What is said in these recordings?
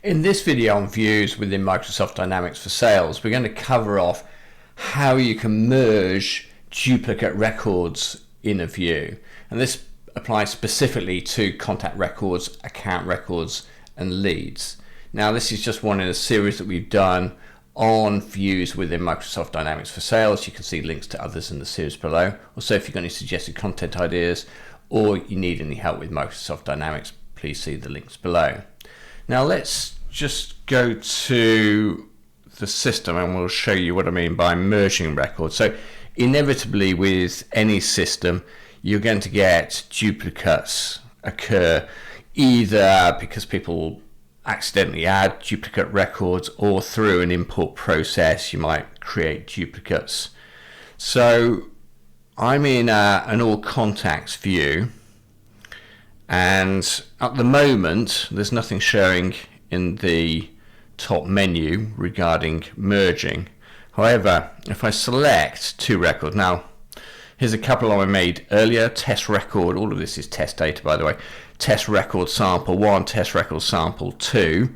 In this video on views within Microsoft Dynamics for Sales, we're going to cover off how you can merge duplicate records in a view. And this applies specifically to contact records, account records, and leads. Now, this is just one in a series that we've done on views within Microsoft Dynamics for Sales. You can see links to others in the series below. Also, if you've got any suggested content ideas or you need any help with Microsoft Dynamics, please see the links below. Now let's just go to the system and we'll show you what I mean by merging records. So inevitably with any system, you're going to get duplicates occur, either because people accidentally add duplicate records or through an import process you might create duplicates. So I'm in an all contacts view, and at the moment there's nothing showing in the top menu regarding merging. However, if I select two records, now here's a couple I made earlier. Test record, all of this is test data by the way. Test record sample 1, test record sample 2.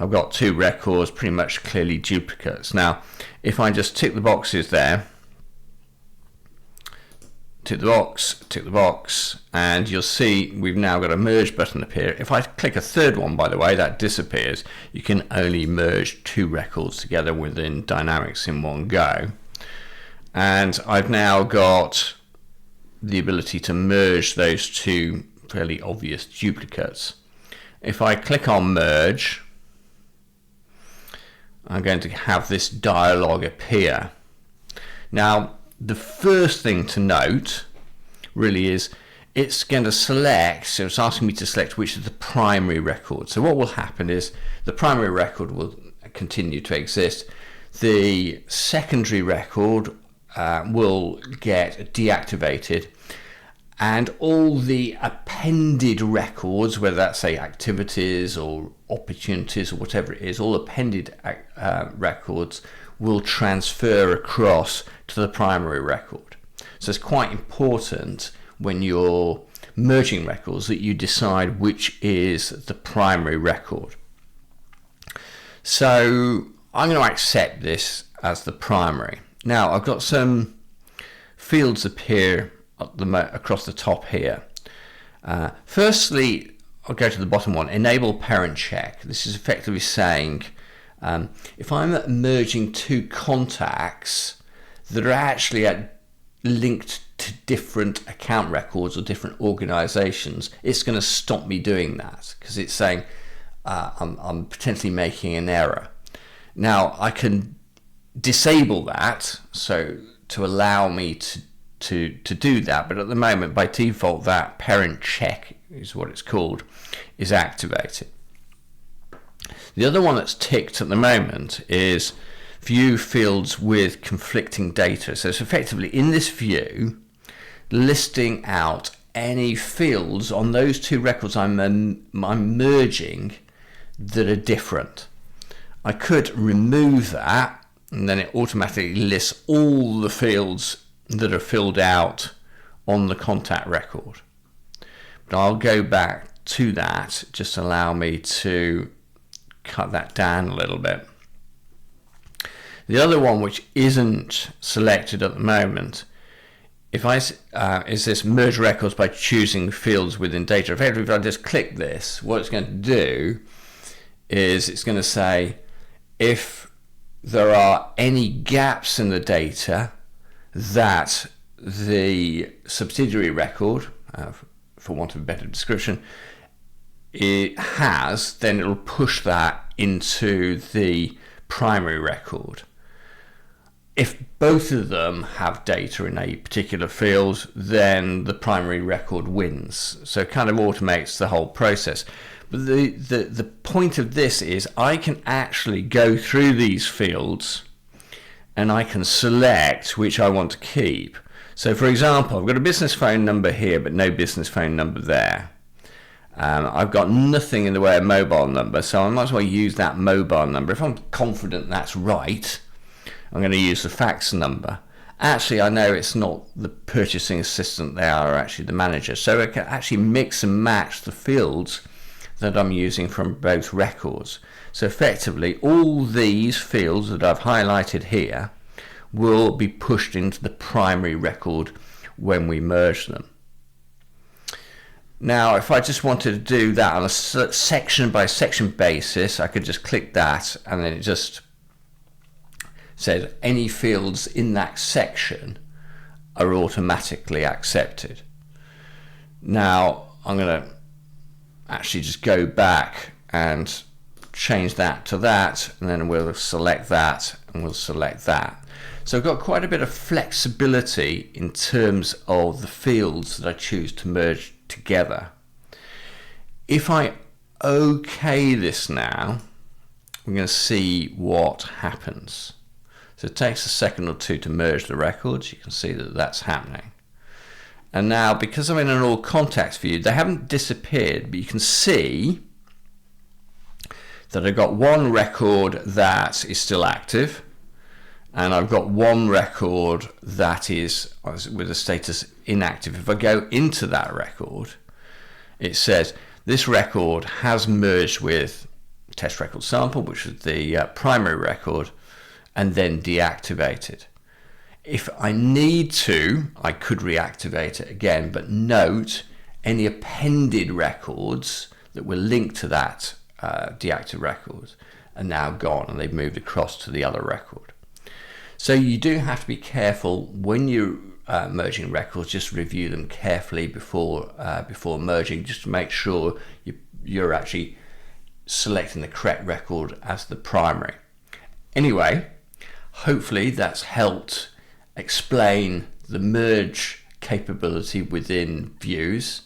I've got two records, pretty much clearly duplicates. Now if I just tick the boxes there, tick the box, and you'll see we've now got a merge button appear. If I click a third one, by the way, that disappears. You can only merge two records together within Dynamics in one go. And I've now got the ability to merge those two fairly obvious duplicates. If I click on merge, I'm going to have this dialog appear. Now, the first thing to note really is it's going to select, so it's asking me to select which is the primary record. So what will happen is the primary record will continue to exist. The secondary record will get deactivated, and all the appended records, whether that's say activities or opportunities or whatever it is, all appended records will transfer across to the primary record. So it's quite important when you're merging records that you decide which is the primary record. So I'm going to accept this as the primary. Now I've got some fields appear across the top here. Firstly, I'll go to the bottom one, enable parent check. This is effectively saying if I'm merging two contacts that are actually linked to different account records or different organizations, it's going to stop me doing that because it's saying I'm potentially making an error. Now I can disable that so to allow me to do that, but at the moment by default that parent check is what it's called is activated. The other one that's ticked at the moment is view fields with conflicting data. So it's effectively in this view listing out any fields on those two records I'm merging that are different. I could remove that and then it automatically lists all the fields that are filled out on the contact record. But I'll go back to that, just allow me to cut that down a little bit. The other one which isn't selected at the moment, if I is this merge records by choosing fields within data. Effectively, if I just click this, what it's going to do is it's going to say if there are any gaps in the data that the subsidiary record, for want of a better description, it has, then it'll push that into the primary record. If both of them have data in a particular field, then the primary record wins. So it kind of automates the whole process. But the point of this is I can actually go through these fields and I can select which I want to keep. So for example, I've got a business phone number here but no business phone number there. I've got nothing in the way of mobile number, so I might as well use that mobile number. If I'm confident that's right, I'm going to use the fax number. Actually, I know it's not the purchasing assistant, they are actually the manager. So I can actually mix and match the fields that I'm using from both records. So effectively, all these fields that I've highlighted here will be pushed into the primary record when we merge them. Now, if I just wanted to do that on a section by section basis, I could just click that, and then it just says any fields in that section are automatically accepted. Now, I'm going to actually just go back and change that to that, and then we'll select that and we'll select that. So I've got quite a bit of flexibility in terms of the fields that I choose to merge together. If I OK this now, we're going to see what happens. So it takes a second or two to merge the records. You can see that that's happening. And now, because I'm in an all contacts view, they haven't disappeared, but you can see that I've got one record that is still active, and I've got one record that is with a status inactive. If I go into that record, it says this record has merged with test record sample, which is the primary record, and then deactivated. If I need to, I could reactivate it again, but note any appended records that were linked to that deactivated record are now gone, and they've moved across to the other record. So you do have to be careful when you're merging records. Just review them carefully before merging, just to make sure you're actually selecting the correct record as the primary. Anyway, hopefully that's helped explain the merge capability within views.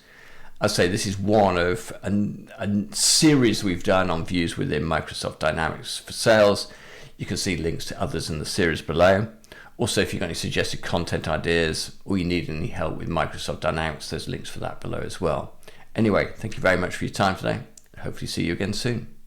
I'd say this is one of a series we've done on views within Microsoft Dynamics for Sales. You can see links to others in the series below. Also, if you've got any suggested content ideas or you need any help with Microsoft Dynamics, there's links for that below as well. Anyway, thank you very much for your time today. Hopefully see you again soon.